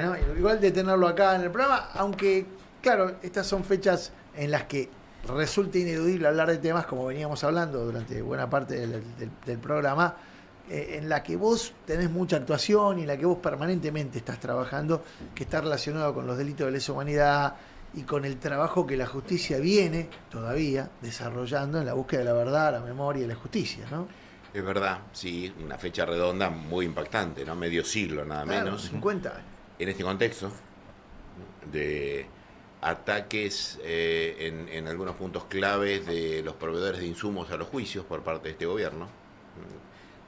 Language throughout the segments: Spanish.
¿no? Igual de tenerlo acá en el programa, aunque, claro, estas son fechas en las que resulta ineludible hablar de temas, como veníamos hablando durante buena parte del programa, en la que vos tenés mucha actuación y en la que vos permanentemente estás trabajando, que está relacionado con los delitos de lesa humanidad y con el trabajo que la justicia viene todavía desarrollando en la búsqueda de la verdad, la memoria y la justicia, ¿no? Es verdad, sí, una fecha redonda muy impactante, ¿no? Medio siglo, nada Claro, menos. 50 años. En este contexto de ataques en algunos puntos claves de los proveedores de insumos a los juicios por parte de este gobierno.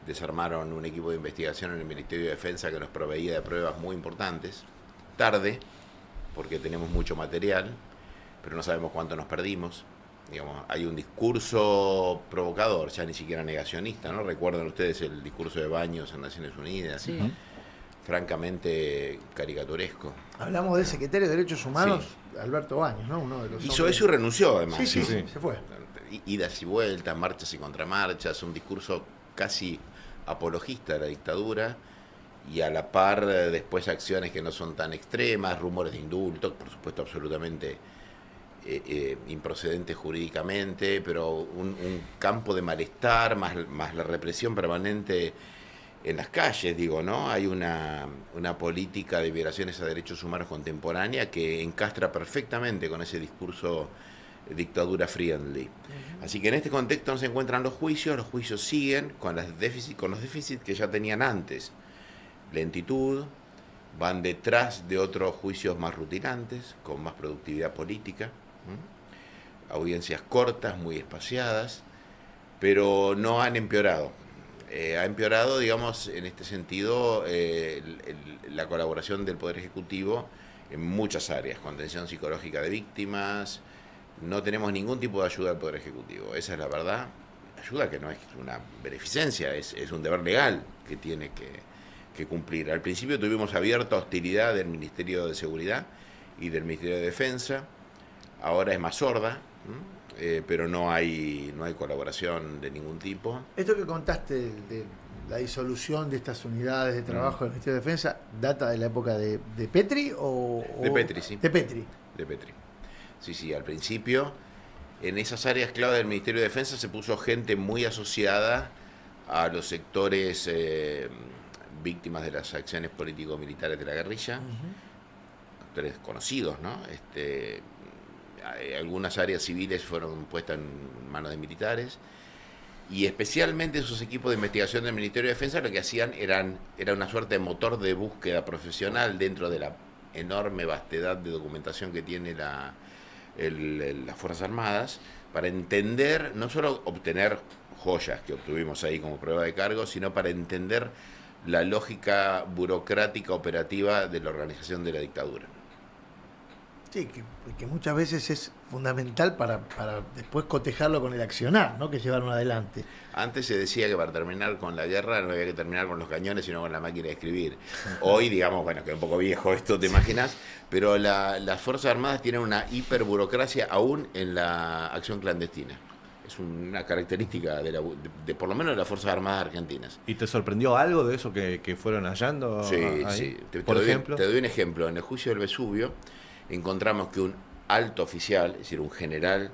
Desarmaron un equipo de investigación en el Ministerio de Defensa que nos proveía de pruebas muy importantes. Tarde, porque tenemos mucho material, pero no sabemos cuánto nos perdimos. Digamos, hay un discurso provocador, ya ni siquiera negacionista, ¿no? Recuerdan ustedes el discurso de Baños en Naciones Unidas, Sí. francamente caricaturesco. Hablamos del secretario de Derechos Humanos, Sí. Alberto Baños, ¿no? Uno de los Hizo hombres... eso y renunció, además. Sí, sí, ¿no? sí, se fue. Idas y vueltas, marchas y contramarchas, un discurso casi apologista de la dictadura y a la par después acciones que no son tan extremas, rumores de indulto, por supuesto absolutamente improcedentes jurídicamente, pero un campo de malestar más la represión permanente en las calles, digo, ¿no? Hay una política de violaciones a derechos humanos contemporánea que encastra perfectamente con ese discurso dictadura friendly. Así que en este contexto no se encuentran los juicios siguen con los déficits que ya tenían antes. Lentitud, van detrás de otros juicios más rutinantes, con más productividad política, audiencias cortas, muy espaciadas, pero no han empeorado. Ha empeorado, digamos, en este sentido, la colaboración del Poder Ejecutivo en muchas áreas, contención psicológica de víctimas. No tenemos ningún tipo de ayuda del Poder Ejecutivo, esa es la verdad. Ayuda que no es una beneficencia, es un deber legal que tiene que cumplir. Al principio tuvimos abierta hostilidad del Ministerio de Seguridad y del Ministerio de Defensa, ahora es más sorda, pero no hay colaboración de ningún tipo. Esto que contaste de la disolución de estas unidades de trabajo del Ministerio de Defensa, ¿data de la época de Petri o...? De Petri, sí. De Petri. De Petri. Sí, al principio, en esas áreas clave del Ministerio de Defensa se puso gente muy asociada a los sectores víctimas de las acciones político-militares de la guerrilla, actores conocidos, ¿no? Algunas áreas civiles fueron puestas en manos de militares, y especialmente esos equipos de investigación del Ministerio de Defensa lo que hacían era una suerte de motor de búsqueda profesional dentro de la enorme vastedad de documentación que tiene las Fuerzas Armadas, para entender, no solo obtener joyas que obtuvimos ahí como prueba de cargo, sino para entender la lógica burocrática operativa de la organización de la dictadura. Sí, que muchas veces es fundamental para después cotejarlo con el accionar, ¿no? Que llevaron adelante. Antes se decía que para terminar con la guerra no había que terminar con los cañones, sino con la máquina de escribir. Hoy, digamos, bueno, queda un poco viejo esto, te imaginas, pero las Fuerzas Armadas tienen una hiperburocracia aún en la acción clandestina. Es una característica de por lo menos de las Fuerzas Armadas argentinas. ¿Y te sorprendió algo de eso que fueron hallando? Sí, ahí? sí. Por ejemplo. Te doy un ejemplo. En el juicio del Vesubio encontramos que un alto oficial, es decir, un general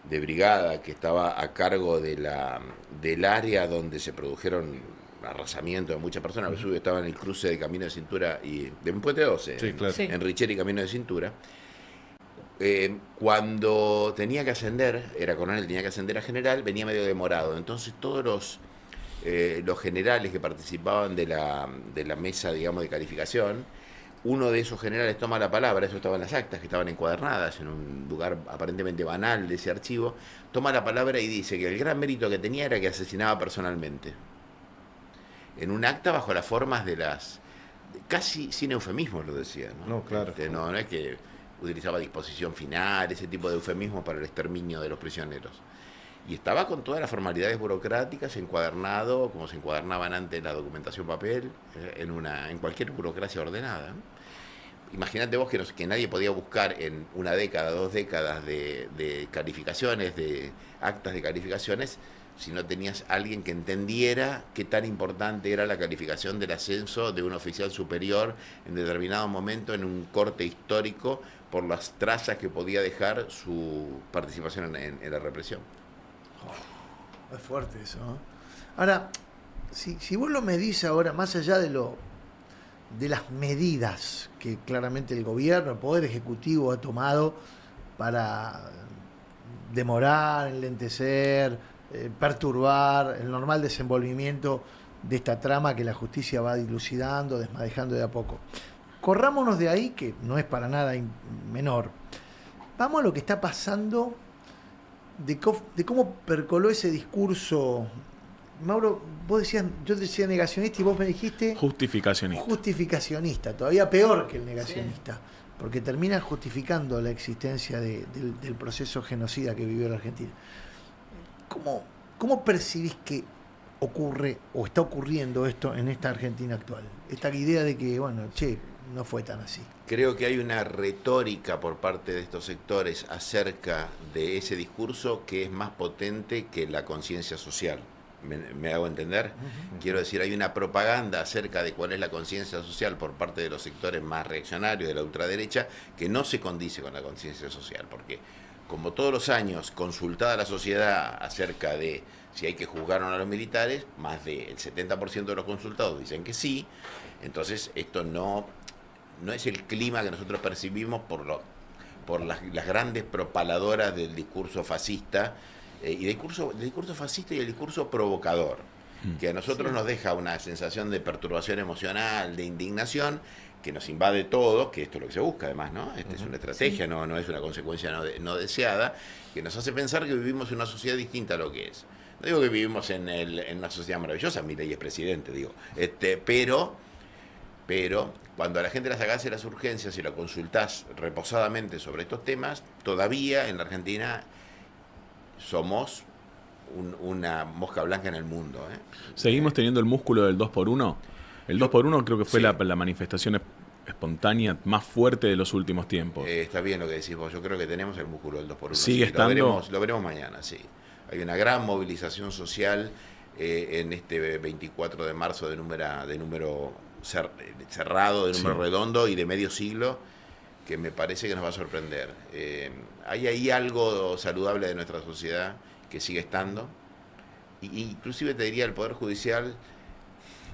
de brigada que estaba a cargo del área donde se produjeron arrasamientos de muchas personas. El Vesubio estaba en el cruce de Camino de Cintura y de Puente 12, Sí, claro. en Richeri y Camino de Cintura. Cuando tenía que ascender, era coronel, tenía que ascender a general, venía medio demorado. Entonces todos los generales que participaban de la mesa, digamos, de calificación, uno de esos generales toma la palabra, eso estaba en las actas que estaban encuadernadas en un lugar aparentemente banal de ese archivo, toma la palabra y dice que el gran mérito que tenía era que asesinaba personalmente. En un acta bajo las formas casi sin eufemismos lo decía, ¿no? No, claro. No es que utilizaba disposición final, ese tipo de eufemismos para el exterminio de los prisioneros. Y estaba con todas las formalidades burocráticas, encuadernado, como se encuadernaban antes la documentación papel, en cualquier burocracia ordenada, ¿no? Imagínate vos que nadie podía buscar en una década, 2 décadas de calificaciones, de actas de calificaciones, si no tenías alguien que entendiera qué tan importante era la calificación del ascenso de un oficial superior en determinado momento en un corte histórico por las trazas que podía dejar su participación en la represión. Es fuerte eso, ¿no? Ahora, si vos lo medís ahora, más allá de las medidas que claramente el gobierno, el Poder Ejecutivo ha tomado para demorar, enlentecer, perturbar el normal desenvolvimiento de esta trama que la justicia va dilucidando, desmadejando de a poco. Corrámonos de ahí, que no es para nada menor. Vamos a lo que está pasando, de cómo percoló ese discurso. Mauro, vos decías, yo decía negacionista y vos me dijiste... Justificacionista, todavía peor que el negacionista, sí, porque termina justificando la existencia del proceso genocida que vivió la Argentina. ¿Cómo percibís que ocurre o está ocurriendo esto en esta Argentina actual? Esta idea de que, bueno, no fue tan así. Creo que hay una retórica por parte de estos sectores acerca de ese discurso que es más potente que la conciencia social. ¿Me hago entender? Uh-huh. Quiero decir, hay una propaganda acerca de cuál es la conciencia social por parte de los sectores más reaccionarios de la ultraderecha que no se condice con la conciencia social, porque como todos los años consultada la sociedad acerca de si hay que juzgar o no a los militares, más del 70% de los consultados dicen que sí. Entonces esto no es el clima que nosotros percibimos por las grandes propaladoras del discurso fascista, y del discurso fascista y el discurso provocador, que a nosotros nos deja una sensación de perturbación emocional, de indignación, que nos invade todo, que esto es lo que se busca además, ¿no? Esta es una estrategia, no es una consecuencia no deseada, que nos hace pensar que vivimos en una sociedad distinta a lo que es. No digo que vivimos en una sociedad maravillosa, Milei es presidente, digo, pero cuando a la gente le sacás las urgencias y la consultás reposadamente sobre estos temas, todavía en la Argentina somos una mosca blanca en el mundo. ¿Seguimos teniendo el músculo del 2x1? El 2x1 creo que fue la manifestación espontánea más fuerte de los últimos tiempos. Está bien lo que decís vos, yo creo que tenemos el músculo del 2x1. ¿Sigue estando? Lo veremos mañana, sí. Hay una gran movilización social en este 24 de marzo de número cerrado, de número redondo y de medio siglo, que me parece que nos va a sorprender. Hay ahí algo saludable de nuestra sociedad que sigue estando, y inclusive te diría el Poder Judicial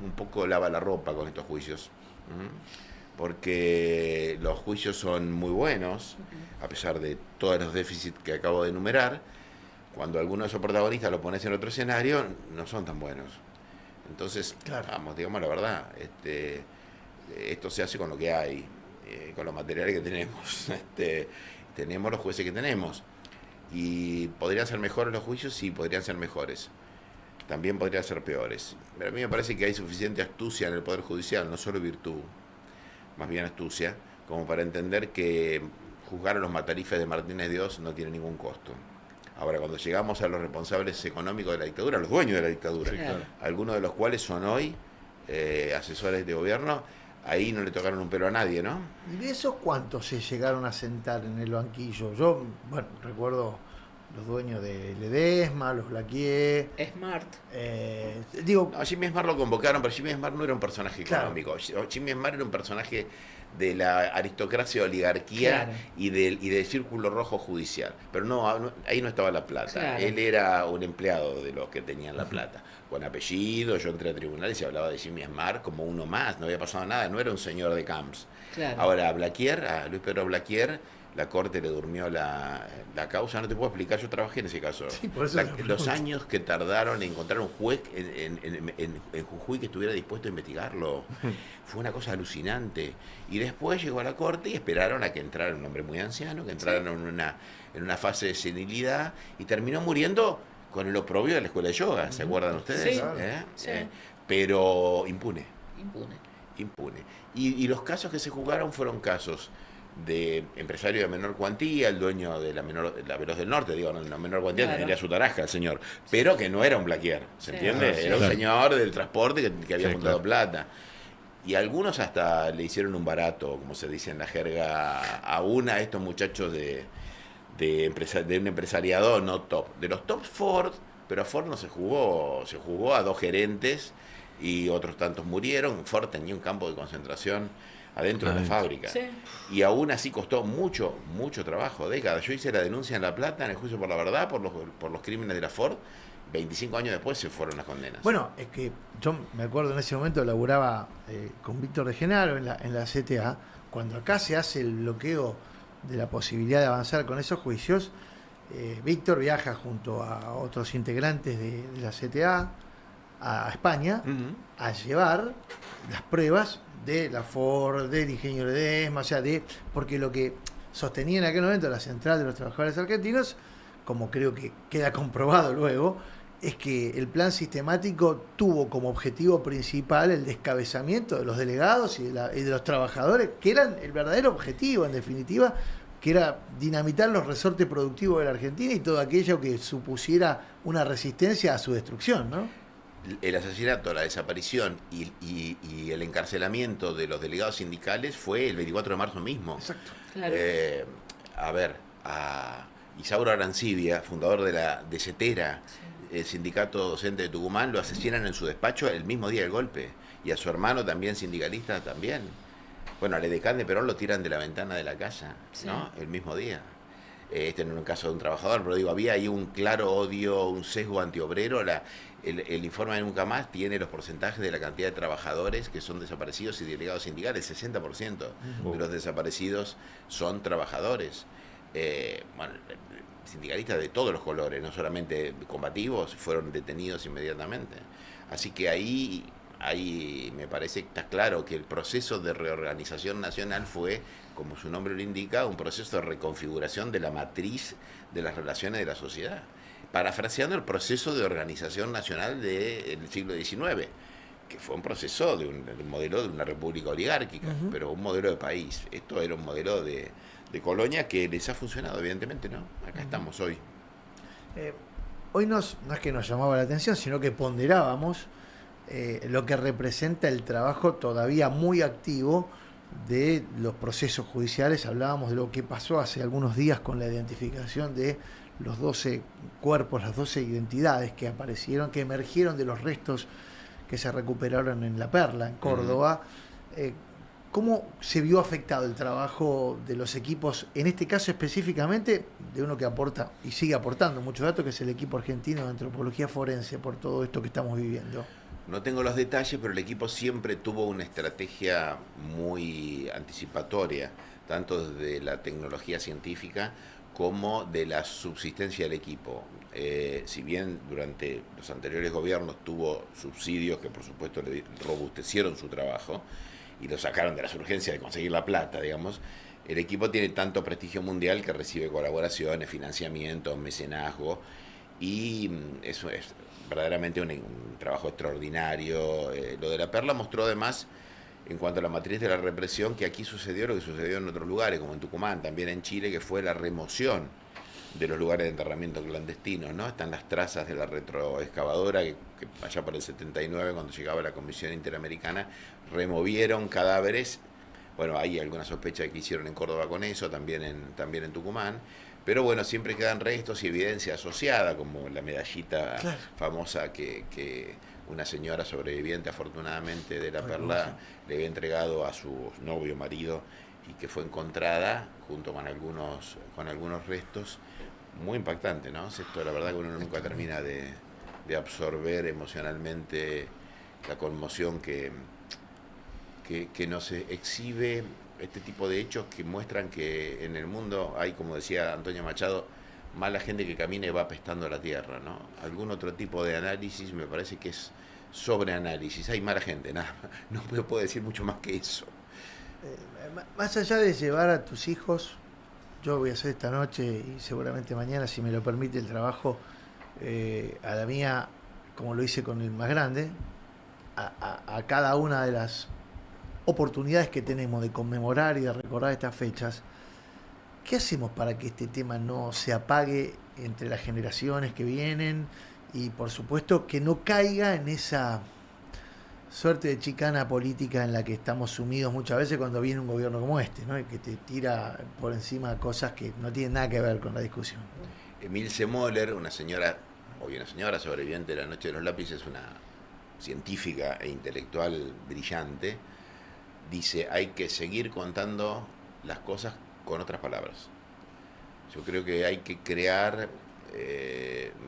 un poco lava la ropa con estos juicios, porque los juicios son muy buenos, a pesar de todos los déficits que acabo de enumerar. Cuando alguno de esos protagonistas lo pones en otro escenario, no son tan buenos. Entonces, claro, vamos, digamos la verdad, esto se hace con lo que hay, con los materiales que tenemos. Tenemos los jueces que tenemos. ¿Y podrían ser mejores los juicios? Sí, podrían ser mejores. También podrían ser peores. Pero a mí me parece que hay suficiente astucia en el Poder Judicial, no solo virtud, más bien astucia, como para entender que juzgar a los matarifes de Martínez Dios no tiene ningún costo. Ahora, cuando llegamos a los responsables económicos de la dictadura, los dueños de la dictadura, sí, claro, algunos de los cuales son hoy asesores de gobierno, ahí no le tocaron un pelo a nadie, ¿no? ¿Y de esos cuántos se llegaron a sentar en el banquillo? Yo, bueno, recuerdo los dueños de Ledesma, los Blaquier... Smart. No, Jimmy Smart lo convocaron, pero Jimmy Smart no era un personaje económico. Claro. Jimmy Smart era un personaje de la aristocracia, oligarquía, claro, y del círculo rojo judicial. Pero no, ahí no estaba la plata. Claro. Él era un empleado de los que tenían la plata. Con apellido, yo entré a tribunales y se hablaba de Jimmy Smart como uno más, no había pasado nada, no era un señor de Camps. Claro. Ahora, a Luis Pedro Blaquier, la Corte le durmió la causa, no te puedo explicar, yo trabajé en ese caso. Sí, por eso los años que tardaron en encontrar un juez en Jujuy que estuviera dispuesto a investigarlo, fue una cosa alucinante. Y después llegó a la Corte y esperaron a que entrara un hombre muy anciano, que entrara en una fase de senilidad, y terminó muriendo con el oprobio de la escuela de yoga, ¿se acuerdan ustedes? Sí, sí. Pero impune. Y los casos que se juzgaron fueron casos de empresario de menor cuantía, el dueño de la Veloz del Norte, digo, no menor cuantía, claro, tendría su tarasca el señor, pero que no era un Blaquier, ¿se entiende? Era un señor del transporte que había juntado plata. Y algunos hasta le hicieron un barato, como se dice en la jerga, a estos muchachos de un empresariado no top. De los top Ford, pero a Ford no se jugó a 2 gerentes y otros tantos murieron. Ford tenía un campo de concentración adentro de la fábrica. Sí. Y aún así costó mucho trabajo, décadas. Yo hice la denuncia en La Plata, en el juicio por la verdad, por los crímenes de la Ford. 25 años después se fueron las condenas. Bueno, es que yo me acuerdo en ese momento laburaba con Víctor de Genaro en la CTA, cuando acá se hace el bloqueo de la posibilidad de avanzar con esos juicios. Víctor viaja junto a otros integrantes de la CTA a España a llevar las pruebas de la Ford, del ingeniero Ledesma, o sea, porque lo que sostenía en aquel momento la Central de los Trabajadores Argentinos, como creo que queda comprobado luego, es que el plan sistemático tuvo como objetivo principal el descabezamiento de los delegados y de los trabajadores, que eran el verdadero objetivo, en definitiva, que era dinamitar los resortes productivos de la Argentina y todo aquello que supusiera una resistencia a su destrucción, ¿no? El asesinato, la desaparición y el encarcelamiento de los delegados sindicales fue el 24 de marzo mismo. Exacto. Claro. A Isauro Arancibia, fundador de CETERA, el sindicato docente de Tucumán, lo asesinan en su despacho el mismo día del golpe. Y a su hermano también, sindicalista, también. Bueno, al edecán de Perón lo tiran de la ventana de la casa, ¿no? El mismo día. Este no era un caso de un trabajador, pero digo, había ahí un claro odio, un sesgo antiobrero. El informe de Nunca Más tiene los porcentajes de la cantidad de trabajadores que son desaparecidos y delegados sindicales. 60% de los desaparecidos son trabajadores. Bueno, sindicalistas de todos los colores, no solamente combativos, fueron detenidos inmediatamente. Así que ahí me parece que está claro que el proceso de reorganización nacional fue, como su nombre lo indica, un proceso de reconfiguración de la matriz de las relaciones de la sociedad, parafraseando el proceso de organización nacional del siglo XIX, que fue un proceso de un modelo de una república oligárquica, pero un modelo de país. Esto era un modelo de colonia que les ha funcionado, evidentemente, ¿no? Acá estamos hoy. Hoy no es que nos llamaba la atención, sino que ponderábamos lo que representa el trabajo todavía muy activo de los procesos judiciales. Hablábamos de lo que pasó hace algunos días con la identificación de los 12 cuerpos, las 12 identidades que aparecieron, que emergieron de los restos que se recuperaron en La Perla, en Córdoba. ¿Cómo se vio afectado el trabajo de los equipos, en este caso específicamente, de uno que aporta y sigue aportando muchos datos, que es el equipo argentino de antropología forense, por todo esto que estamos viviendo? No tengo los detalles, pero el equipo siempre tuvo una estrategia muy anticipatoria, tanto desde la tecnología científica como de la subsistencia del equipo. Si bien durante los anteriores gobiernos tuvo subsidios que por supuesto le robustecieron su trabajo y lo sacaron de las urgencias de conseguir la plata, digamos, el equipo tiene tanto prestigio mundial que recibe colaboraciones, financiamiento, mecenazgo, y eso es verdaderamente un trabajo extraordinario. Lo de La Perla mostró además, en cuanto a la matriz de la represión, que aquí sucedió lo que sucedió en otros lugares, como en Tucumán, también en Chile, que fue la remoción de los lugares de enterramiento clandestinos, ¿no? Están las trazas de la retroexcavadora que allá por el 79, cuando llegaba la Comisión Interamericana, removieron cadáveres. Bueno, hay alguna sospecha de que hicieron en Córdoba con eso, también en Tucumán. Pero bueno, siempre quedan restos y evidencia asociada, como la medallita famosa que una señora sobreviviente, afortunadamente, de La Perla, le había entregado a su novio, marido, y que fue encontrada junto con algunos restos. Muy impactante, ¿no? Esto, la verdad que uno nunca termina de absorber emocionalmente la conmoción que nos exhibe este tipo de hechos que muestran que en el mundo hay, como decía Antonio Machado, mala gente que camina y va apestando la tierra, ¿no? Algún otro tipo de análisis me parece que es sobreanálisis. Hay mala gente, nada, no puedo decir mucho más que eso. Más allá de llevar a tus hijos, yo voy a hacer esta noche y seguramente mañana, si me lo permite el trabajo, a la mía, como lo hice con el más grande, a cada una de las oportunidades que tenemos de conmemorar y de recordar estas fechas. ¿Qué hacemos para que este tema no se apague entre las generaciones que vienen y, por supuesto, que no caiga en esa suerte de chicana política en la que estamos sumidos muchas veces cuando viene un gobierno como este, ¿no? Y que te tira por encima cosas que no tienen nada que ver con la discusión? Emilce Moller, una señora hoy una señora sobreviviente de la Noche de los Lápices, una científica e intelectual brillante, dice, hay que seguir contando las cosas con otras palabras. Yo creo que hay que crear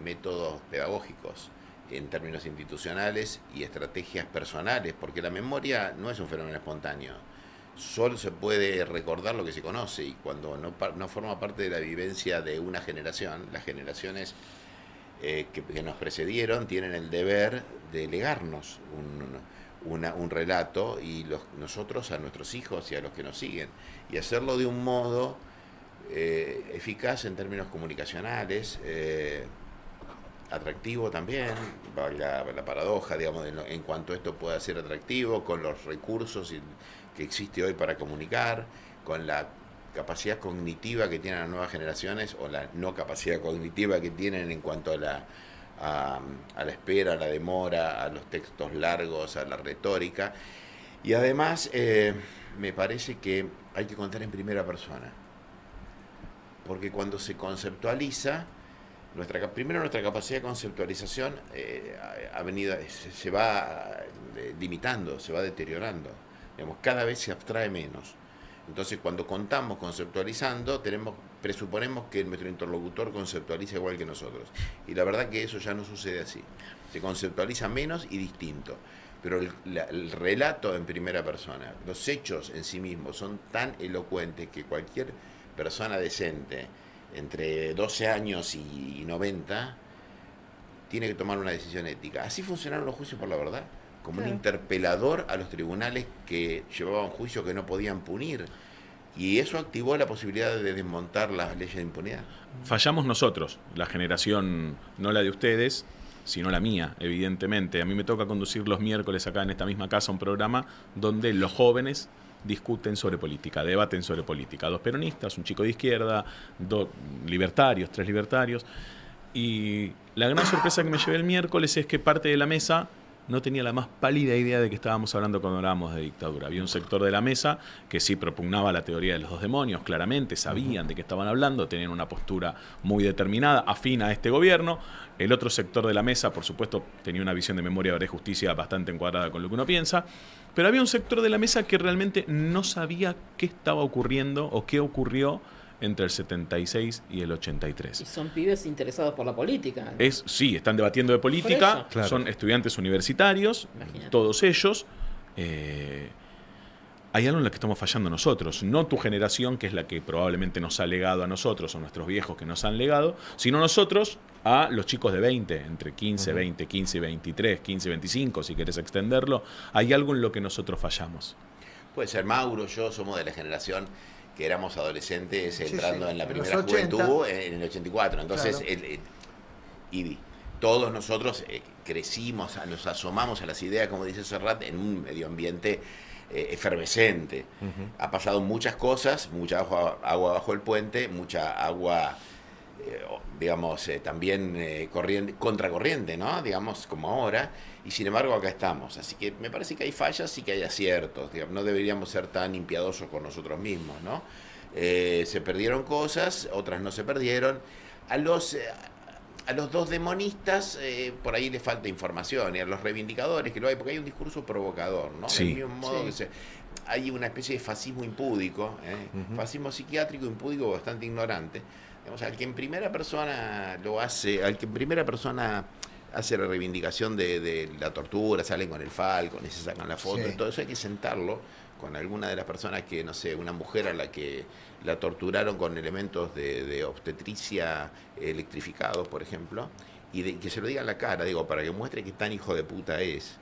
métodos pedagógicos en términos institucionales y estrategias personales, porque la memoria no es un fenómeno espontáneo. Solo se puede recordar lo que se conoce, y cuando no forma parte de la vivencia de una generación, las generaciones que nos precedieron tienen el deber de legarnos un relato, y nosotros a nuestros hijos y a los que nos siguen, y hacerlo de un modo eficaz en términos comunicacionales, atractivo también, la paradoja, digamos, en cuanto esto pueda ser atractivo, con los recursos que existe hoy para comunicar, con la capacidad cognitiva que tienen las nuevas generaciones, o la no capacidad cognitiva que tienen en cuanto a la espera, a la demora, a los textos largos, a la retórica. Y además me parece que hay que contar en primera persona, porque cuando se conceptualiza, primero nuestra capacidad de conceptualización se va limitando, se va deteriorando. Digamos, cada vez se abstrae menos. Entonces, cuando contamos conceptualizando, presuponemos que nuestro interlocutor conceptualiza igual que nosotros. Y la verdad que eso ya no sucede así. Se conceptualiza menos y distinto. Pero el relato en primera persona, los hechos en sí mismos son tan elocuentes que cualquier persona decente, entre 12 años y 90, tiene que tomar una decisión ética. Así funcionaron los juicios por la verdad, como un interpelador a los tribunales que llevaban juicios que no podían punir. Y eso activó la posibilidad de desmontar las leyes de impunidad. Fallamos nosotros, la generación, no la de ustedes, sino la mía, evidentemente. A mí me toca conducir los miércoles acá en esta misma casa un programa donde los jóvenes discuten sobre política, debaten sobre política. 2 peronistas, un chico de izquierda, 2 libertarios, 3 libertarios. Y la gran sorpresa que me llevé el miércoles es que parte de la mesa no tenía la más pálida idea de que estábamos hablando cuando hablábamos de dictadura. Había un sector de la mesa que sí propugnaba la teoría de los 2 demonios, claramente, sabían de qué estaban hablando, tenían una postura muy determinada, afín a este gobierno. El otro sector de la mesa, por supuesto, tenía una visión de memoria, verdad y justicia bastante encuadrada con lo que uno piensa, pero había un sector de la mesa que realmente no sabía qué estaba ocurriendo o qué ocurrió entre el 76 y el 83. Y son pibes interesados por la política, ¿no? Sí, están debatiendo de política, claro. Son estudiantes universitarios, Imagínate. todos ellos. Hay algo en lo que estamos fallando nosotros, no tu generación, que es la que probablemente nos ha legado a nosotros, o nuestros viejos que nos han legado, sino nosotros a los chicos de 20, entre 15, 20, 15, 23, 15, 25, si querés extenderlo. Hay algo en lo que nosotros fallamos. Puede ser Mauro, yo somos de la generación que éramos adolescentes entrando sí, en la en primera los 80. juventud en el 84. Entonces, Claro. y todos nosotros crecimos, nos asomamos a las ideas, como dice Serrat, en un medio ambiente efervescente. Ha pasado muchas cosas, mucha agua bajo el puente, mucha agua, digamos, también contracorriente, ¿no? Digamos, como ahora. Y sin embargo acá estamos. Así que me parece que hay fallas y que hay aciertos. Digamos, no deberíamos ser tan impiedosos con nosotros mismos, ¿no? Se perdieron cosas, otras no se perdieron. A los 2 demonistas por ahí les falta información, y a los reivindicadores que lo hay, porque hay un discurso provocador, ¿no? Sí. Del mismo modo que hay una especie de fascismo impúdico, fascismo psiquiátrico impúdico bastante ignorante. Digamos, al que en primera persona lo hace, al que en primera persona hace la reivindicación de la tortura, salen con el Falcon y se sacan la foto, Sí. y todo eso hay que sentarlo con alguna de las personas que, no sé, una mujer a la que la torturaron con elementos de obstetricia electrificados, por ejemplo, y que se lo diga a la cara, digo, para que muestre que tan hijo de puta es.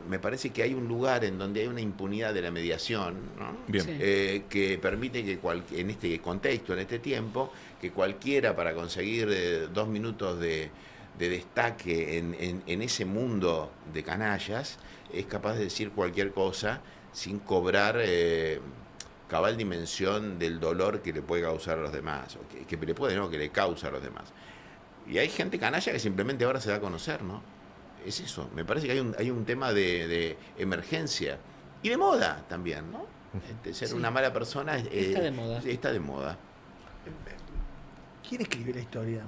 Me parece que hay un lugar en donde hay una impunidad de la mediación, ¿no? Bien. Sí. Que permite que en este contexto, en este tiempo, que cualquiera, para conseguir 2 minutos de destaque en ese mundo de canallas, es capaz de decir cualquier cosa sin cobrar cabal dimensión del dolor que le puede causar a los demás, o que le puede, no, que le causa a los demás. Y hay gente canalla que simplemente ahora se da a conocer, ¿no? Es eso. Me parece que hay un tema de emergencia y de moda también, ¿no? Ser Sí. una mala persona Está de moda. está de moda. ¿Quién escribe la historia?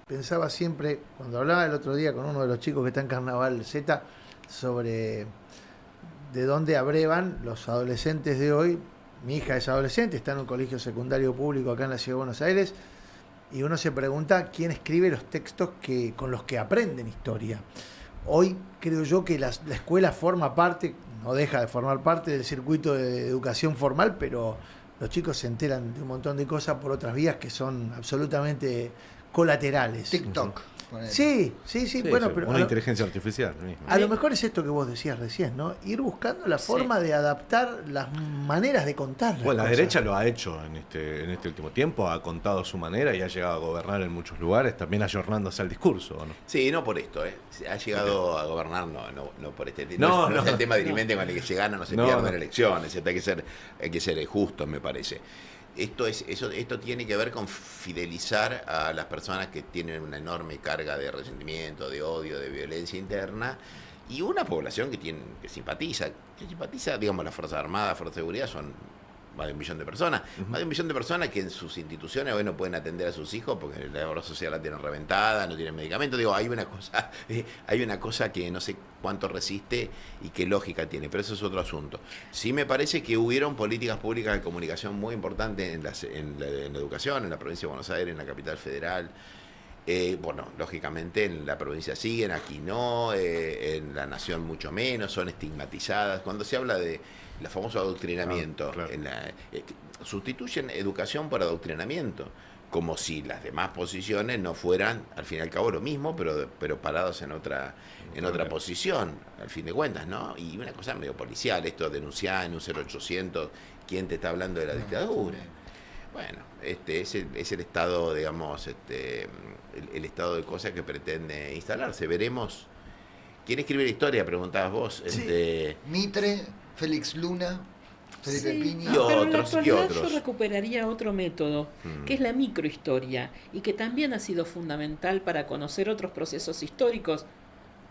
pensaba siempre, cuando hablaba el otro día con uno de los chicos que está en Carnaval Z, sobre de dónde abrevan los adolescentes de hoy. Mi hija es adolescente, está en un colegio secundario público acá en la Ciudad de Buenos Aires, y uno se pregunta quién escribe los textos con los que aprenden historia. Hoy creo yo que la escuela forma parte, no deja de formar parte del circuito de educación formal, pero los chicos se enteran de un montón de cosas por otras vías que son absolutamente colaterales. TikTok. Sí, bueno, pero una inteligencia artificial misma. a lo mejor es esto que vos decías recién, ¿no? Ir buscando la forma de adaptar las maneras de contar las Bueno, la cosas. derecha lo ha hecho en este último tiempo, ha contado a su manera y ha llegado a gobernar en muchos lugares, también ayornándose al discurso, ¿no? Sí, no por esto, ¿eh? Ha llegado a gobernar, no por este tema. No, No es el tema dirimente con el que se gana, no se pierden elecciones. Hay que ser justos, me parece. Esto tiene que ver con fidelizar a las personas que tienen una enorme carga de resentimiento, de odio, de violencia interna, y una población que simpatiza, digamos, las Fuerzas Armadas, Fuerzas de Seguridad son más de 1 millón de personas, más de 1 millón de personas que en sus instituciones hoy no pueden atender a sus hijos porque la obra social la tienen reventada, no tienen medicamentos. Digo, hay una cosa que no sé cuánto resiste y qué lógica tiene, pero eso es otro asunto. Sí me parece que hubieron políticas públicas de comunicación muy importantes en la educación, en la provincia de Buenos Aires, en la capital federal. Bueno, lógicamente en la provincia siguen, aquí no, en la nación mucho menos, son estigmatizadas. Cuando se habla de el famoso adoctrinamiento, Claro. Sustituyen educación por adoctrinamiento, como si las demás posiciones no fueran, al fin y al cabo, lo mismo, pero parados en otra posición, al fin de cuentas, ¿no? Y una cosa medio policial, esto de denunciar en un 0800 quién te está hablando de la dictadura. Bueno, es el estado, digamos, el estado de cosas que pretende instalarse. Veremos. ¿Quién escribe la historia? Preguntabas vos. Sí. Mitre, Félix Luna, Felipe Sí, Piña. pero en la otros, actualidad y otros. yo recuperaría otro método, que es la microhistoria, y que también ha sido fundamental para conocer otros procesos históricos,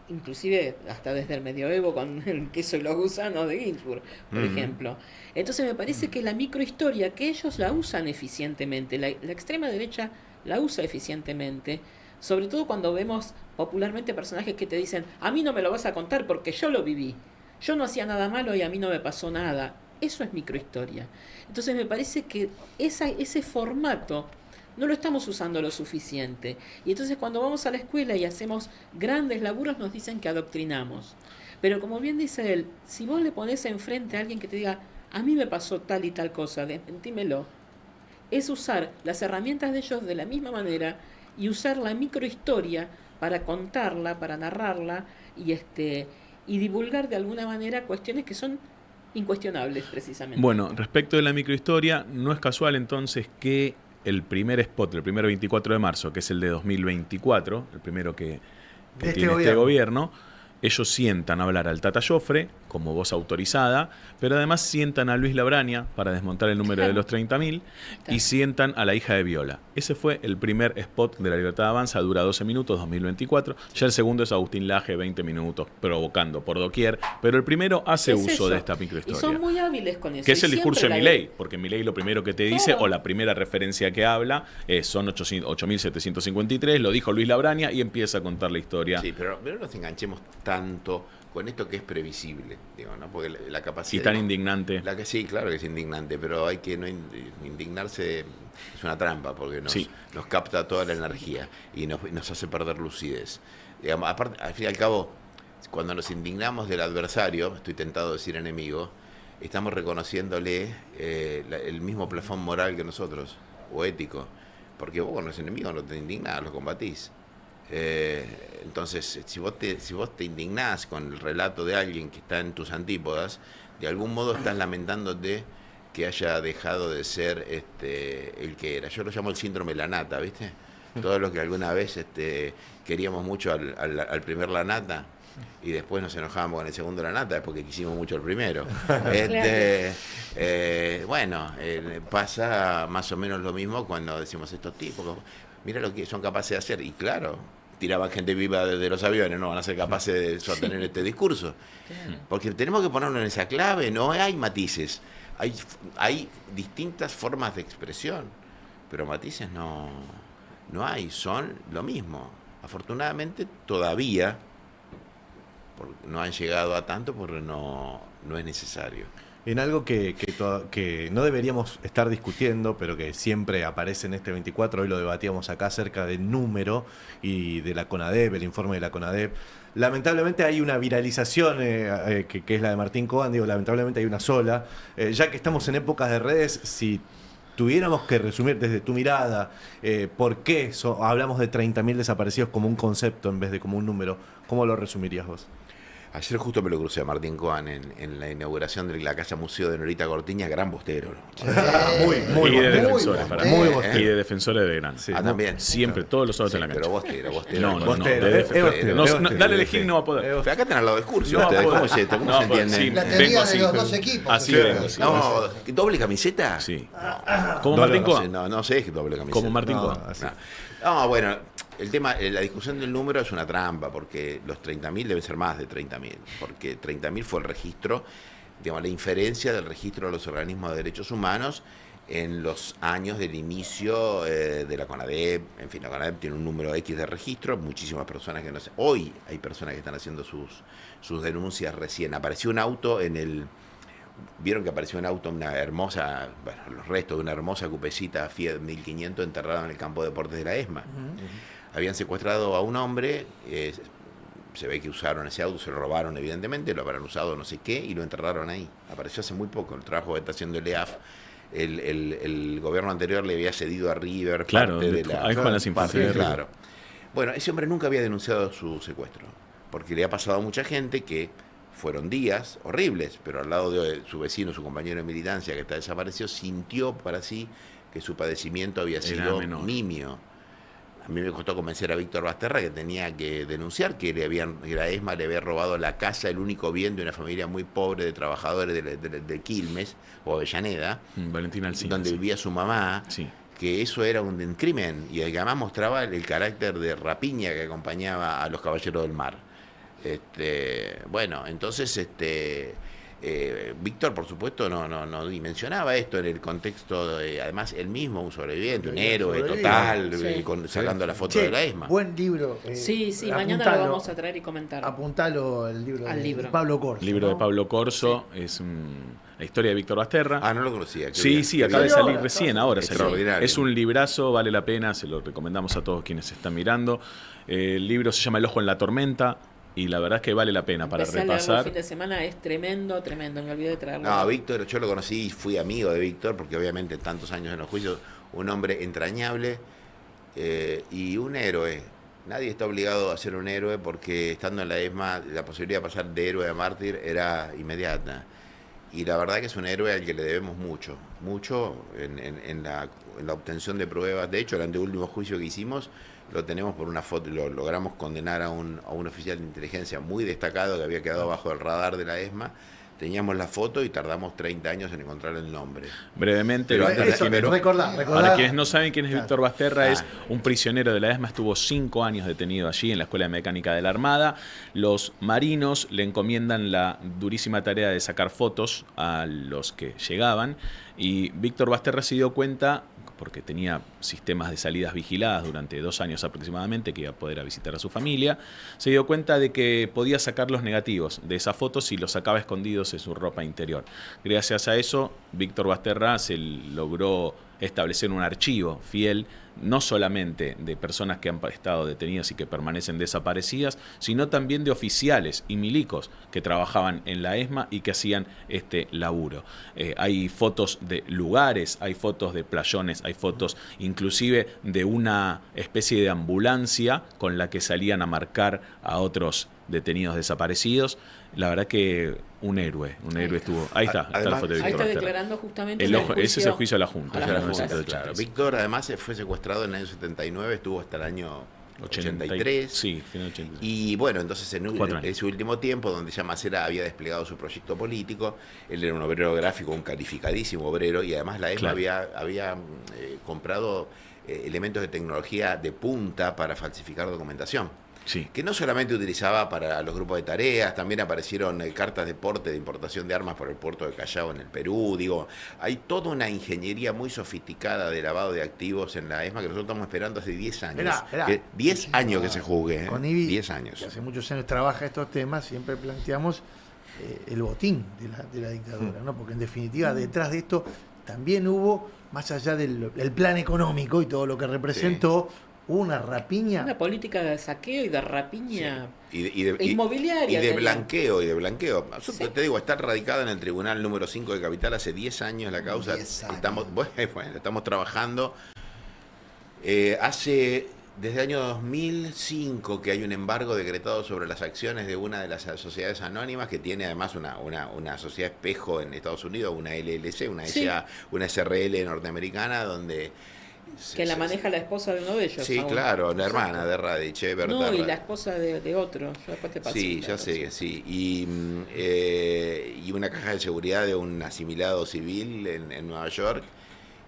inclusive hasta desde el medioevo con el queso y los gusanos de Ginsburg, por ejemplo. Entonces me parece que la microhistoria, que ellos la usan eficientemente, la extrema derecha la usa eficientemente, sobre todo cuando vemos popularmente personajes que te dicen, a mí no me lo vas a contar porque yo lo viví, yo no hacía nada malo y a mí no me pasó nada. Eso es microhistoria. Entonces me parece que ese formato no lo estamos usando lo suficiente. Y entonces cuando vamos a la escuela y hacemos grandes laburos nos dicen que adoctrinamos. Pero como bien dice él, si vos le pones enfrente a alguien que te diga, a mí me pasó tal y tal cosa, desmentímelo, es usar las herramientas de ellos de la misma manera y usar la microhistoria para contarla, para narrarla y divulgar de alguna manera cuestiones que son incuestionables precisamente. Bueno, respecto de la microhistoria, no es casual entonces que el primer spot, el primero 24 de marzo, que es el de 2024, el primero que tiene este gobierno, ellos sientan a hablar al Tata Joffre como voz autorizada, pero además sientan a Luis Labraña para desmontar el número de los 30.000 y sientan a la hija de Viola. Ese fue el primer spot de La Libertad Avanza, dura 12 minutos, 2024. Ya el segundo es Agustín Laje, 20 minutos, provocando por doquier, pero el primero hace uso eso. de esta Y microhistoria. son muy hábiles con eso. Que es el Y discurso de siempre Milei, porque Milei lo primero que te dice, Claro. o la primera referencia que habla, son 8.753, lo dijo Luis Labraña, y empieza a contar la historia. Sí, pero no nos enganchemos tanto con esto que es previsible, digo, ¿no? Porque la capacidad... Y tan indignante. Sí, claro que es indignante, pero hay que no indignarse, es una trampa, porque nos capta toda la energía y nos hace perder lucidez. Digamos, aparte, al fin y al cabo, cuando nos indignamos del adversario, estoy tentado de decir enemigo, estamos reconociéndole el mismo plafón moral que nosotros, o ético, porque vos con los enemigos no te indignás, los combatís. Entonces, si vos te indignás con el relato de alguien que está en tus antípodas, de algún modo estás lamentándote que haya dejado de ser el que era. Yo lo llamo el síndrome Lanata, ¿viste? Todos los que alguna vez queríamos mucho al primer Lanata y después nos enojábamos con el segundo Lanata es porque quisimos mucho el primero. Bueno, pasa más o menos lo mismo cuando decimos estos tipos, mira lo que son capaces de hacer, y claro, tiraban gente viva desde los aviones, no van a ser capaces de sostener este discurso. Porque tenemos que ponerlo en esa clave, no hay matices, hay distintas formas de expresión, pero matices no no hay, son lo mismo. Afortunadamente todavía no han llegado a tanto porque no es necesario. En algo que no deberíamos estar discutiendo, pero que siempre aparece en este 24, hoy lo debatíamos acá acerca del número y de la CONADEP, el informe de la CONADEP. Lamentablemente hay una viralización que es la de Martín Coan, digo, lamentablemente hay una sola. Ya que estamos en épocas de redes, si tuviéramos que resumir desde tu mirada por qué hablamos de 30.000 desaparecidos como un concepto en vez de como un número, ¿cómo lo resumirías vos? Ayer justo me lo crucé a Martín Coan en la inauguración de la Casa Museo de Norita Cortiñas, gran bostero. Muy de defensores, para mí. Muy bostero. Y de defensores de gran. Sí. También. Siempre, todos los sábados Sí, en la cancha. pero bostero. No, Bostero, de es bostero. dale a elegir, no va a poder. Pero acá están al lado del curso, No, ustedes, puedo. ¿cómo es esto? ¿Cómo No, se puedo, entienden? sí. La Vengo teoría así. de los dos equipos. Así o sea, vengo, sí. No, ¿doble camiseta? Sí. ¿Como Martín Coan? No sé qué doble camiseta. Como Martín Coan. así. No, bueno, el tema, la discusión del número es una trampa, porque los 30.000 deben ser más de 30.000, porque 30.000 fue el registro, digamos, la inferencia del registro de los organismos de derechos humanos en los años del inicio de la CONADEP. En fin, la CONADEP tiene un número X de registro, muchísimas personas que no sé. Hoy hay personas que están haciendo sus denuncias recién. Apareció un auto vieron que apareció un auto, una hermosa, bueno, los restos de una hermosa cupecita Fiat 1500 enterrada en el campo de deportes de la ESMA. Habían secuestrado a un hombre, se ve que usaron ese auto, se lo robaron evidentemente, lo habrán usado no sé qué y lo enterraron ahí. Apareció hace muy poco, el trabajo que está haciendo el EAF. El gobierno anterior le había cedido a River Claro, parte de la... ahí con las infancias. Claro. Bueno, ese hombre nunca había denunciado su secuestro, porque le ha pasado a mucha gente que fueron días horribles, pero al lado de su vecino, su compañero de militancia que está desaparecido, sintió para sí que su padecimiento había sido menor. nimio. A mí me costó convencer a Víctor Basterra que tenía que denunciar que la ESMA le había robado la casa, el único bien de una familia muy pobre de trabajadores de Quilmes o Avellaneda, Valentina Alcina. donde vivía su mamá, Sí. que eso era un crimen y que además mostraba el carácter de rapiña que acompañaba a los caballeros del mar. Bueno, entonces Víctor, por supuesto, no dimensionaba esto en el contexto de, además, él mismo, un sobreviviente, un héroe total, Sí. sacando la foto Che, de la ESMA. buen libro. Sí, mañana lo vamos a traer y comentar. Apuntalo el libro Al de libro. Pablo Corso. El libro ¿no? de Pablo Corso es la historia de Víctor Basterra. Ah, no lo conocía. Qué Sí, bien, sí, qué acaba de bien. salir recién, ahora salió. Extraordinario. Es un librazo, vale la pena, se lo recomendamos a todos quienes están mirando. El libro se llama El ojo en la tormenta y la verdad es que vale la pena para Empecé a leerlo el repasar. fin de semana, es tremendo, me olvidé de traerlo. No, Víctor, yo lo conocí y fui amigo de Víctor, porque obviamente tantos años en los juicios, un hombre entrañable y un héroe. Nadie está obligado a ser un héroe porque estando en la ESMA la posibilidad de pasar de héroe a mártir era inmediata. Y la verdad que es un héroe al que le debemos mucho en la obtención de pruebas. De hecho, el anteúltimo juicio que hicimos lo tenemos por una foto, lo logramos condenar a un oficial de inteligencia muy destacado que había quedado bajo el radar de la ESMA. Teníamos la foto y tardamos 30 años en encontrar el nombre. Brevemente, Pero para Eso, quienes- recordá. para quienes no saben quién es Claro. Víctor Basterra, es Ah. un prisionero de la ESMA, estuvo 5 años detenido allí en la Escuela de Mecánica de la Armada. Los marinos le encomiendan la durísima tarea de sacar fotos a los que llegaban y Víctor Basterra se dio cuenta, porque tenía sistemas de salidas vigiladas durante 2 años aproximadamente, que iba a poder visitar a su familia, se dio cuenta de que podía sacar los negativos de esas fotos y los sacaba escondidos en su ropa interior. Gracias a eso, Víctor Basterra se logró establecer un archivo fiel, no solamente de personas que han estado detenidas y que permanecen desaparecidas, sino también de oficiales y milicos que trabajaban en la ESMA y que hacían este laburo. Hay fotos de lugares, hay fotos de playones, hay fotos inclusive de una especie de ambulancia con la que salían a marcar a otros detenidos desaparecidos. La verdad que un héroe estuvo. Ahí está la Además, foto de Ahí Víctor está Basterra. declarando justamente El en el ojo, ese es el juicio a la Junta. a la de la Junta. 1986. Claro. Víctor además fue secuestrado en el año 79, estuvo hasta el año 83. Sí, final 83. Y bueno, entonces en 4 años. ese último tiempo, donde ya Macera había desplegado su proyecto político, él era un obrero gráfico, un calificadísimo obrero, y además la ESMA había comprado elementos de tecnología de punta para falsificar documentación. Sí. que no solamente utilizaba para los grupos de tareas, también aparecieron cartas de porte de importación de armas por el puerto de Callao en el Perú. Digo, hay toda una ingeniería muy sofisticada de lavado de activos en la ESMA que nosotros estamos esperando hace 10 años. Esperá. 10 años que se juzgue. Con IBI, 10 años. que hace muchos años trabaja estos temas, siempre planteamos el botín de la dictadura, ¿no? Porque en definitiva detrás de esto también hubo, más allá del plan económico y todo lo que representó, una rapiña. Una política de saqueo y de rapiña de inmobiliaria. Y de tenían. blanqueo. Sí. Te digo, está radicada en el Tribunal número 5 de Capital hace 10 años la causa. 10 años. Estamos trabajando. Desde el año 2005 que hay un embargo decretado sobre las acciones de una de las sociedades anónimas que tiene además una sociedad espejo en Estados Unidos, una LLC, una Sí. SA, una SRL norteamericana, donde... Que la maneja la esposa de uno de ellos. Sí, aún. claro, la hermana de Radich, Berta No, y Radich. la esposa de otro. Yo después te paso Sí, la ya sé cosa. que sí. Y una caja de seguridad de un asimilado civil en Nueva York.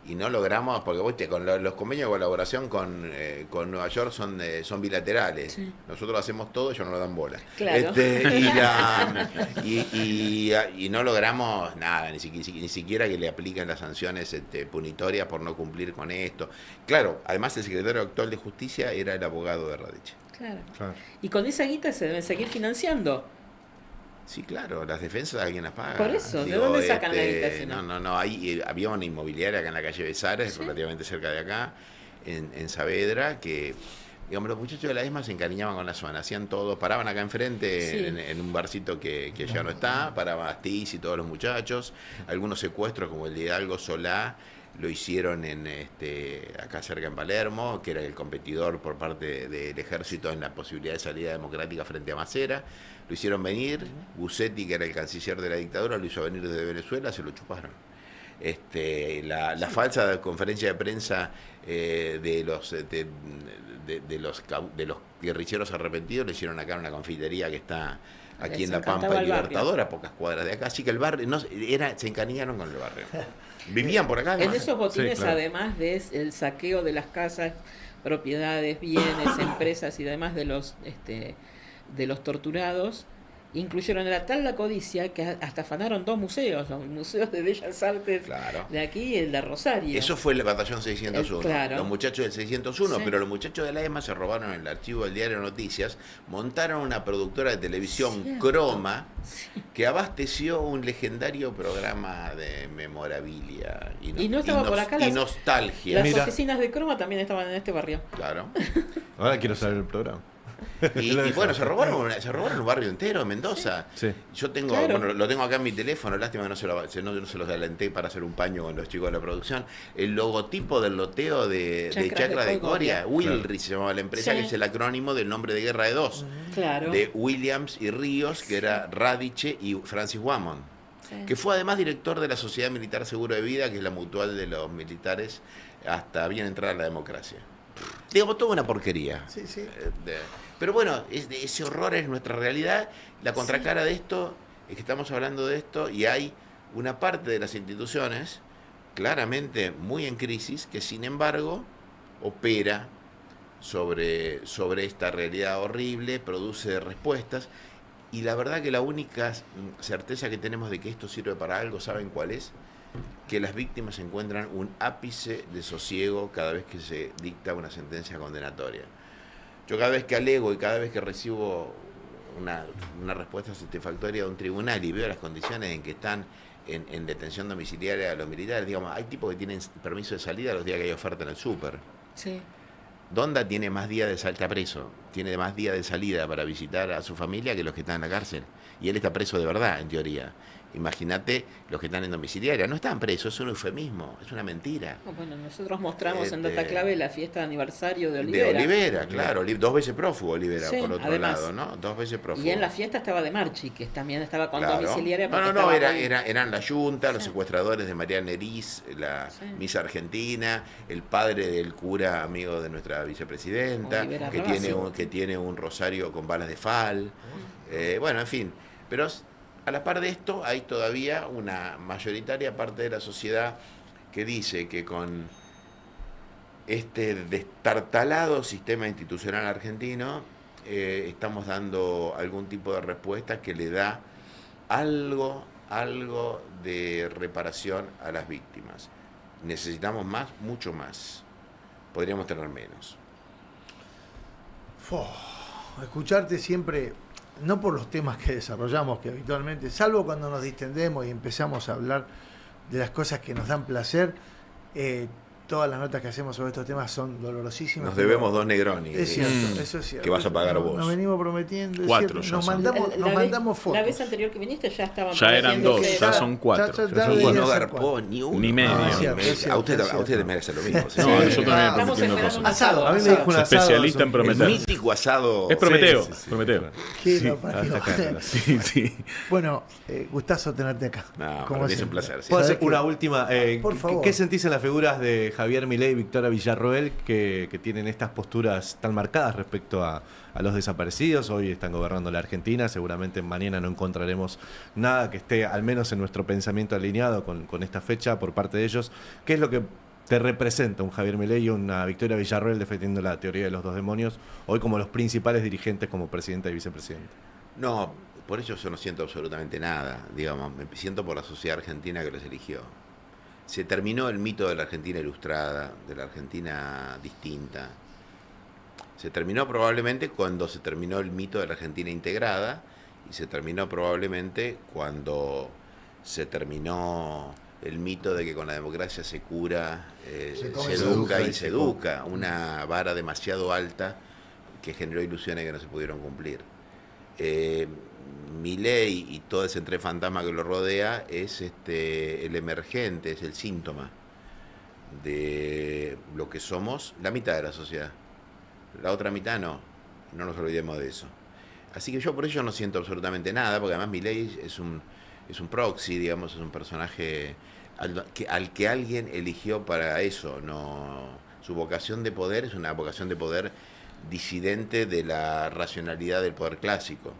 Y no logramos, porque ¿viste? Con los convenios de colaboración con Nueva York son bilaterales. Sí. Nosotros hacemos todo, ellos no nos dan bola. Claro. Y no logramos nada, ni siquiera que le apliquen las sanciones punitorias por no cumplir con esto. Claro, además el secretario actual de Justicia era el abogado de Radich. Claro. Claro. Y con esa guita se deben seguir financiando. Sí, claro, las defensas alguien las paga. Por eso, ¿de dónde sacan la guita si no? No, había una inmobiliaria acá en la calle Besares, Sí. relativamente cerca de acá, en Saavedra, que, digamos, los muchachos de la ESMA se encariñaban con la zona, hacían todo, paraban acá enfrente, Sí. en un barcito que ya no está, paraba Astiz y todos los muchachos, algunos secuestros como el de Hidalgo Solá, lo hicieron acá cerca en Palermo, que era el competidor por parte del ejército en la posibilidad de salida democrática frente a Macera. Lo hicieron venir, Bussetti, que era el canciller de la dictadura, lo hizo venir desde Venezuela, se lo chuparon. La falsa conferencia de prensa de los guerrilleros arrepentidos le hicieron acá en una confitería que está aquí en La Pampa encantaba y el barrio. Libertador, a pocas cuadras de acá. Así que el barrio se encariñaron con el barrio. Vivían por acá. En además. esos botines, Sí, claro. además del saqueo de las casas, propiedades, bienes, empresas y demás de los torturados, incluyeron la tal la codicia que hasta afanaron 2 museos, los museos de Bellas Artes Claro. de aquí y el de Rosario. Eso fue el batallón 601. Claro. Los muchachos del 601, Sí. pero los muchachos de la ESMA se robaron el archivo del diario Noticias, montaron una productora de televisión, Cierto. Croma, que abasteció un legendario programa de memorabilia Y no estaba por acá y las- nostalgia. Las Mira. oficinas de Croma también estaban en este barrio. Claro. Ahora quiero saber el programa. Y bueno, se robaron un barrio entero en Mendoza. Sí. Yo tengo, Claro. bueno, lo tengo acá en mi teléfono, lástima que no se los adelanté para hacer un paño con los chicos de la producción. El logotipo del loteo de Chacras de Coria, Wilry se llamaba la empresa, Sí. que es el acrónimo del nombre de Guerra de Dos, Claro. de Williams y Ríos, que era Radiche y Francis Wamon, Sí. que fue además director de la Sociedad Militar Seguro de Vida, que es la mutual de los militares, hasta bien entrada la democracia. Digamos, toda una porquería. Sí, sí. Pero bueno, ese horror es nuestra realidad. La contracara de esto es que estamos hablando de esto y hay una parte de las instituciones claramente muy en crisis que sin embargo opera sobre esta realidad horrible, produce respuestas y la verdad que la única certeza que tenemos de que esto sirve para algo, ¿saben cuál es? Que las víctimas encuentran un ápice de sosiego cada vez que se dicta una sentencia condenatoria. Yo cada vez que alego y cada vez que recibo una respuesta satisfactoria de un tribunal y veo las condiciones en que están en detención domiciliaria a los militares, digamos, hay tipos que tienen permiso de salida los días que hay oferta en el súper. Sí. Donda tiene más días de salida, está preso, tiene más días de salida para visitar a su familia que los que están en la cárcel. Y él está preso de verdad, en teoría. Imagínate los que están en domiciliaria. No están presos, es un eufemismo, es una mentira. Bueno, nosotros mostramos en Data Este, Clave la fiesta de aniversario de Olivera. De Olivera, claro. 2 veces prófugo Olivera, Sí, por otro además. lado, ¿no? 2 veces prófugo. Y en la fiesta estaba de Marchi, que también estaba con Claro. domiciliaria. No, porque no, estaba muy- eran la Junta, los Sí. secuestradores de María Neriz, la Sí. Misa Argentina, el padre del cura amigo de nuestra vicepresidenta, Olivera que Rabasi. tiene un rosario con balas de fal. Bueno, en fin. Pero a la par de esto, hay todavía una mayoritaria parte de la sociedad que dice que con este destartalado sistema institucional argentino, estamos dando algún tipo de respuesta que le da algo de reparación a las víctimas. Necesitamos más, mucho más. Podríamos tener menos. Escucharte siempre, no por los temas que desarrollamos, que habitualmente, salvo cuando nos distendemos y empezamos a hablar de las cosas que nos dan placer, todas las notas que hacemos sobre estos temas son dolorosísimas. Nos debemos 2 Negroni. Es cierto, eso es cierto. Que vas a pagar vos. Nos venimos prometiendo. 4 es ya nos son. mandamos fotos. La vez anterior que viniste ya estaban. Ya eran prometiendo 2, que- ya son 4. Ya Y deberían no ser garpó 4. ni uno. Ni medio. No, es cierto, es cierto, A usted es cierto. también merece lo mismo. No, sí. yo también Estamos prometiendo esperando cosas. un Asado, A mí me dijo un Se asado. especialista en El prometer. mítico asado. Es Prometeo. Sí, sí, sí. Prometeo. Qué Sí, lo parió. hasta acá, Sí, sí. Bueno, gustazo tenerte acá. No, Como para mí es siempre. un placer. sí. ¿Puedo ¿Sabés hacer una qué? última? Por favor. ¿Qué sentís en las figuras de Javier Milei y Victoria Villarroel que tienen estas posturas tan marcadas respecto a los desaparecidos? Hoy están gobernando la Argentina, seguramente mañana no encontraremos nada que esté al menos en nuestro pensamiento alineado con esta fecha por parte de ellos. ¿Qué es lo que te representa un Javier Milei y una Victoria Villarroel defendiendo la teoría de los 2 demonios, hoy como los principales dirigentes como presidenta y vicepresidenta? No, por eso yo no siento absolutamente nada. Digamos, me siento por la sociedad argentina que los eligió. Se terminó el mito de la Argentina ilustrada, de la Argentina distinta. Se terminó probablemente cuando se terminó el mito de la Argentina integrada y se terminó probablemente cuando se terminó el mito de que con la democracia se cura, Se come, se se educa educa y se educa. Una vara demasiado alta que generó ilusiones que no se pudieron cumplir. Milei y todo ese entrefantasma que lo rodea es el emergente, es el síntoma de lo que somos la mitad de la sociedad. La otra mitad no nos olvidemos de eso. Así que yo por ello no siento absolutamente nada, porque además Milei es un proxy, digamos, es un personaje al que alguien eligió para eso. No, su vocación de poder es una vocación de poder disidente de la racionalidad del poder clásico.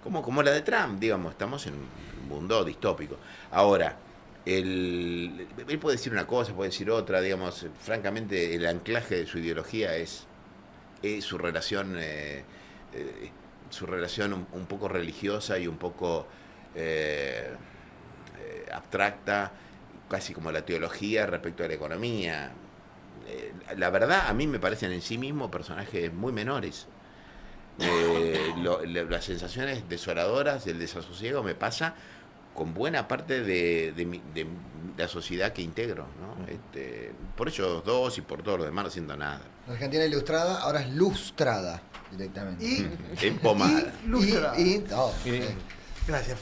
Como la de Trump, digamos, estamos en un mundo distópico. Ahora, él puede decir una cosa, puede decir otra, digamos, francamente el anclaje de su ideología es su relación un poco religiosa y un poco abstracta, casi como la teología respecto a la economía. La verdad, a mí me parecen en sí mismos personajes muy menores. Las sensaciones desoladoras del desasosiego me pasa con buena parte de la sociedad que integro, ¿no? Por ellos 2 y por todo lo demás no siento nada. La Argentina ilustrada ahora es lustrada directamente. Y Empomada. lustrada. Y- no, Y- eh. Gracias.